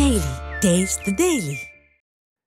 Daily. Taste the Daily.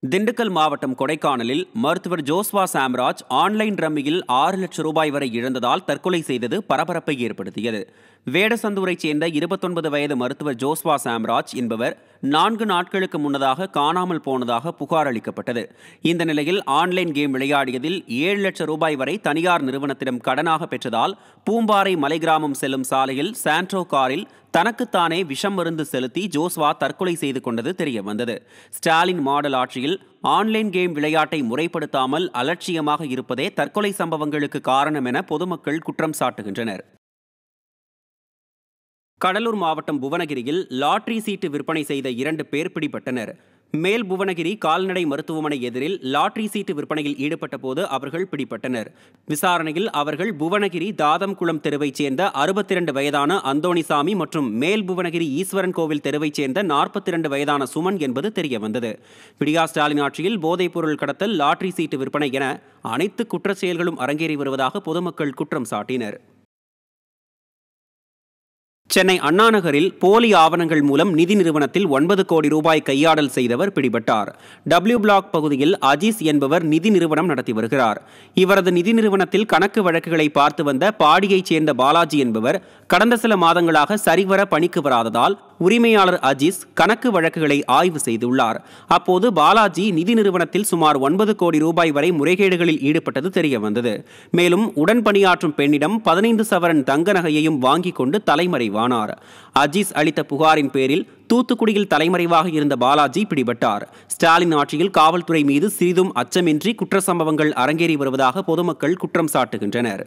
Dindigul மாவட்டம் கொடைக்கானலில் மருத்துவர் ஜோஸ்வா சாம்ராஜ் ஆன்லைன் ரம்மியில் 6 லட்சம் ரூபாய் வரை இழந்ததால் தற்கொலை செய்தது பரபரப்பை ஏற்படுத்தியது. வேடசந்தூரைச் சேர்ந்த 29 வயது மருத்துவர் ஜோஸ்வா சாம்ராஜ் என்பவர் 4 நாட்களுக்கு முன்னதாக காணாமல் போனதாக புகார் அளிக்கப்பட்டது. இந்த நிலையில் ஆன்லைன் கேம் விளையாடியதில் 7 லட்சம் ரூபாய் வரை தனியார் நிறுவனத்திடம் கடனாக பெற்றதால் பூம்பாறை மலை கிராமம் செல்லும் சாலையில் சாண்ட்ரோ காரில் தனக்குத்தானே விஷம் மருந்து செலுத்தி ஜோஸ்வா தற்கொலை செய்து கொண்டது தெரிய வந்தது. ஸ்டாலின் மாடல் ஆட்சியில் ஆன்லைன் கேம் விளையாட்டை முறைப்படுத்தாமல் அலட்சியமாக இருப்பதே தற்கொலை சம்பவங்களுக்கு காரணம் என பொதுமக்கள் குற்றம் சாட்டுகின்றனர். கடலூர் மாவட்டம் புவனகிரியில் லாட்டரி சீட்டு விற்பனை செய்த 2 பேர் பிடிபட்டனர். மேல் புவனகிரி கால்நடை மருத்துவமனை எதிரில் லாட்டரி சீட்டு விற்பனையில் ஈடுபட்ட போது அவர்கள் பிடிபட்டனர். விசாரணையில் அவர்கள் புவனகிரி தாதம்குளம் தெருவைச் சேர்ந்த 62 வயதான அந்தோணிசாமி மற்றும் மேல் புவனகிரி ஈஸ்வரன் கோவில் தெருவைச் சேர்ந்த 42 வயதான சுமன் என்பது தெரியவந்தது. விடியா ஸ்டாலின் ஆட்சியில் போதைப்பொருள் கடத்தல், லாட்டரி சீட்டு விற்பனை என அனைத்து குற்றச் செயல்களும் அரங்கேறி வருவதாக பொதுமக்கள் குற்றம் சாட்டினர். சென்னை அண்ணா நகரில் போலி ஆவணங்கள் மூலம் நிதி நிறுவனத்தில் 9 கோடி ரூபாய் கையாடல் செய்தவர் பிடிபட்டார். டபிள்யூ பிளாக் பகுதியில் அஜீஸ் என்பவர் நிதி நிறுவனம் நடத்தி வருகிறார். இவரது நிதி நிறுவனத்தில் கணக்கு வழக்குகளை பார்த்து வந்த பாடியைச் சேர்ந்த பாலாஜி என்பவர் கடந்த சில மாதங்களாக சரிவர பணிக்கு வராததால் உரிமையாளர் அஜீஸ் கணக்கு வழக்குகளை ஆய்வு செய்துள்ளார். அப்போது பாலாஜி நிதி நிறுவனத்தில் சுமார் 9 கோடி ரூபாய் வரை முறைகேடுகளில் ஈடுபட்டது தெரிய வந்தது. மேலும் உடன் பணியாற்றும் பெண்ணிடம் 15 சவரன் தங்க நகையையும் வாங்கிக் கொண்டு தலைமறைவானார். அஜீஸ் அளித்த புகாரின் பேரில் தூத்துக்குடியில் தலைமறைவாக இருந்த பாலாஜி பிடிபட்டார். ஸ்டாலின் ஆட்சியில் காவல்துறை மீது சிறிதும் அச்சமின்றி குற்ற சம்பவங்கள் அரங்கேறி வருவதாக பொதுமக்கள் குற்றம் சாட்டுகின்றனர்.